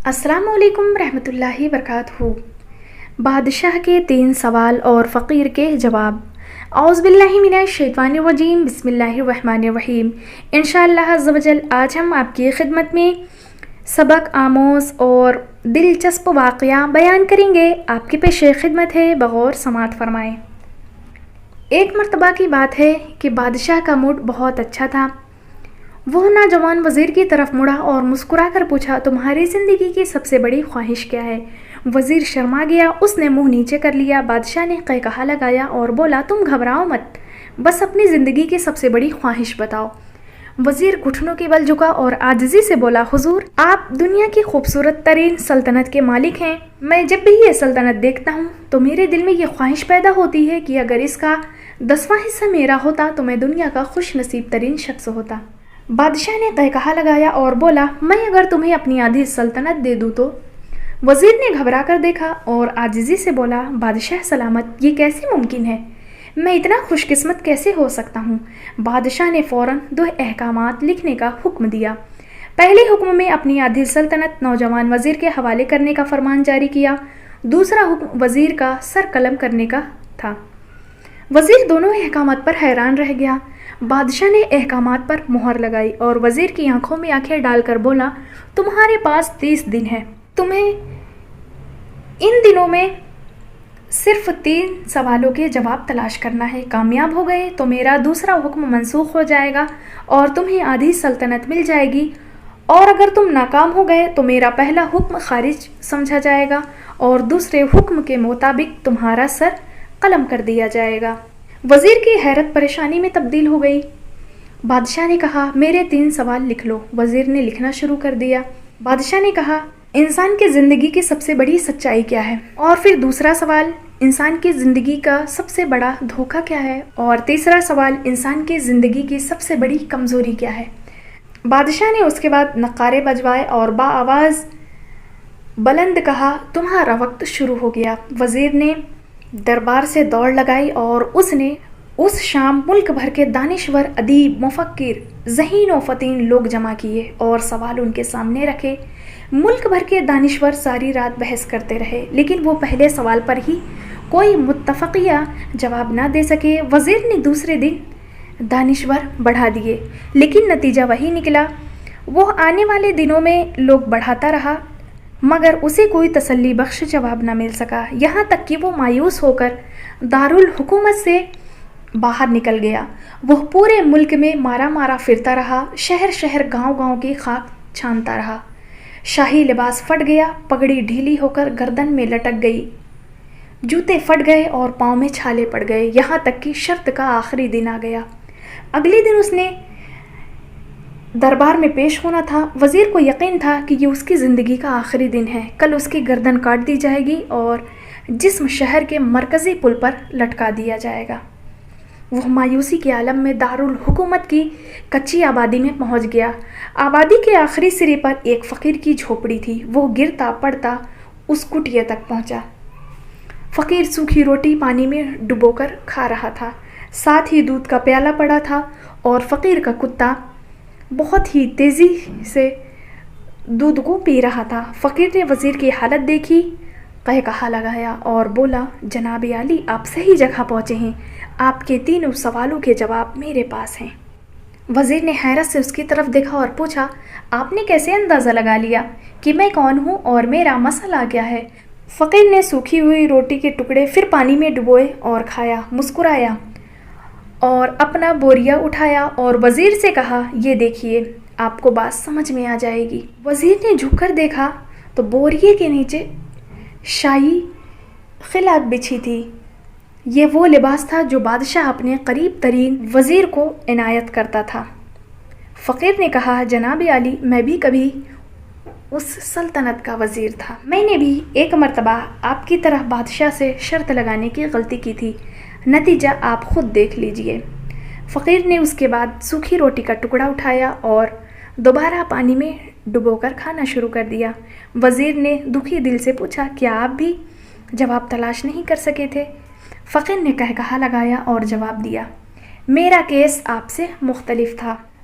السلام علیکم رحمۃ اللہ وبرکاتہ۔ بادشاہ کے 3 سوال اور فقیر کے جواب۔ اعوذ باللہ من الشیطان الرجیم، بسم اللہ الرحمن الرحیم۔ انشاءاللہ عز و جل آج ہم آپ کی خدمت میں سبق آموز اور دلچسپ واقعہ بیان کریں گے۔ آپ کی پیش خدمت ہے، بغور سماعت فرمائیں۔ ایک مرتبہ کی بات ہے کہ بادشاہ کا موڈ بہت اچھا تھا۔ وہ نوجوان وزیر کی طرف مڑا اور مسکرا کر پوچھا، تمہاری زندگی کی سب سے بڑی خواہش کیا ہے؟ وزیر شرما گیا، اس نے منہ نیچے کر لیا۔ بادشاہ نے قہقہا لگایا اور بولا، تم گھبراؤ مت، بس اپنی زندگی کی سب سے بڑی خواہش بتاؤ۔ وزیر گھٹنوں کے بل جھکا اور عاجزی سے بولا، حضور آپ دنیا کی خوبصورت ترین سلطنت کے مالک ہیں۔ میں جب بھی یہ سلطنت دیکھتا ہوں تو میرے دل میں یہ خواہش پیدا ہوتی ہے کہ اگر اس کا 10واں حصہ میرا ہوتا تو میں دنیا کا خوش نصیب ترین شخص ہوتا۔ بادشاہ نے قہقہا لگایا اور بولا، میں اگر تمہیں اپنی آدھی سلطنت دے دوں تو؟ وزیر نے گھبرا کر دیکھا اور عاجزی سے بولا، بادشاہ سلامت، یہ کیسے ممکن ہے؟ میں اتنا خوش قسمت کیسے ہو سکتا ہوں؟ بادشاہ نے فوراً 2 احکامات لکھنے کا حکم دیا۔ پہلے حکم میں اپنی آدھی سلطنت نوجوان وزیر کے حوالے کرنے کا فرمان جاری کیا۔ دوسرا حکم وزیر کا سر قلم کرنے کا تھا۔ وزیر دونوں احکامات پر حیران رہ گیا۔ بادشاہ نے احکامات پر مہر لگائی اور وزیر کی آنکھوں میں آنکھیں ڈال کر بولا، تمہارے پاس 30 دن ہے، تمہیں ان دنوں میں صرف 3 سوالوں کے جواب تلاش کرنا ہے۔ کامیاب ہو گئے تو میرا دوسرا حکم منسوخ ہو جائے گا اور تمہیں آدھی سلطنت مل جائے گی، اور اگر تم ناکام ہو گئے تو میرا پہلا حکم خارج سمجھا جائے گا اور دوسرے حکم کے مطابق تمہارا سر قلم کر دیا جائے گا۔ وزیر کی حیرت پریشانی میں تبدیل ہو گئی۔ بادشاہ نے کہا، میرے 3 سوال لکھ لو۔ وزیر نے لکھنا شروع کر دیا۔ بادشاہ نے کہا، انسان کی زندگی کی سب سے بڑی سچائی کیا ہے؟ اور پھر دوسرا سوال، انسان کی زندگی کا سب سے بڑا دھوکہ کیا ہے؟ اور تیسرا سوال، انسان کی زندگی کی سب سے بڑی کمزوری کیا ہے؟ بادشاہ نے اس کے بعد نقارے بجوائے اور بآواز بلند کہا، تمہارا وقت شروع ہو گیا۔ وزیر نے دربار سے دوڑ لگائی اور اس نے اس شام ملک بھر کے دانشور، ادیب، مفکر، ذہین و فطین لوگ جمع کیے اور سوال ان کے سامنے رکھے۔ ملک بھر کے دانشور ساری رات بحث کرتے رہے، لیکن وہ پہلے سوال پر ہی کوئی متفقیہ جواب نہ دے سکے۔ وزیر نے دوسرے دن دانشور بڑھا دیے، لیکن نتیجہ وہی نکلا۔ وہ آنے والے دنوں میں لوگ بڑھاتا رہا، مگر اسے کوئی تسلی بخش جواب نہ مل سکا، یہاں تک کہ وہ مایوس ہو کر دارالحکومت سے باہر نکل گیا۔ وہ پورے ملک میں مارا مارا پھرتا رہا، شہر شہر گاؤں گاؤں کی خاک چھانتا رہا۔ شاہی لباس پھٹ گیا، پگڑی ڈھیلی ہو کر گردن میں لٹک گئی، جوتے پھٹ گئے اور پاؤں میں چھالے پڑ گئے، یہاں تک کہ شرط کا آخری دن آ گیا۔ اگلے دن اس نے دربار میں پیش ہونا تھا۔ وزیر کو یقین تھا کہ یہ اس کی زندگی کا آخری دن ہے، کل اس کی گردن کاٹ دی جائے گی اور جسم شہر کے مرکزی پل پر لٹکا دیا جائے گا۔ وہ مایوسی کے عالم میں دارالحکومت کی کچی آبادی میں پہنچ گیا۔ آبادی کے آخری سرے پر ایک فقیر کی جھوپڑی تھی۔ وہ گرتا پڑتا اس کٹیے تک پہنچا۔ فقیر سوکھی روٹی پانی میں ڈبو کر کھا رہا تھا، ساتھ ہی دودھ کا پیالہ پڑا تھا اور فقیر کا کتا بہت ہی تیزی سے دودھ کو پی رہا تھا۔ فقیر نے وزیر کی حالت دیکھی، قہقہا لگایا اور بولا، جناب عالی، آپ صحیح جگہ پہنچے ہیں، آپ کے 3 سوالوں کے جواب میرے پاس ہیں۔ وزیر نے حیرت سے اس کی طرف دیکھا اور پوچھا، آپ نے کیسے اندازہ لگا لیا کہ میں کون ہوں اور میرا مسئلہ کیا ہے؟ فقیر نے سوکھی ہوئی روٹی کے ٹکڑے پھر پانی میں ڈبوئے اور کھایا، مسکرایا اور اپنا بوریا اٹھایا اور وزیر سے کہا، یہ دیکھیے، آپ کو بات سمجھ میں آ جائے گی۔ وزیر نے جھک کر دیکھا تو بوریے کے نیچے شاہی خلعت بچھی تھی۔ یہ وہ لباس تھا جو بادشاہ اپنے قریب ترین وزیر کو عنایت کرتا تھا۔ فقیر نے کہا، جناب عالی، میں بھی کبھی اس سلطنت کا وزیر تھا۔ میں نے بھی ایک مرتبہ آپ کی طرح بادشاہ سے شرط لگانے کی غلطی کی تھی، نتیجہ آپ خود دیکھ لیجئے۔ فقیر نے اس کے بعد سوکھی روٹی کا ٹکڑا اٹھایا اور دوبارہ پانی میں ڈبو کر کھانا شروع کر دیا۔ وزیر نے دکھی دل سے پوچھا، کیا آپ بھی جواب تلاش نہیں کر سکے تھے؟ فقیر نے قہقہا لگایا اور جواب دیا، میرا کیس آپ سے مختلف تھا۔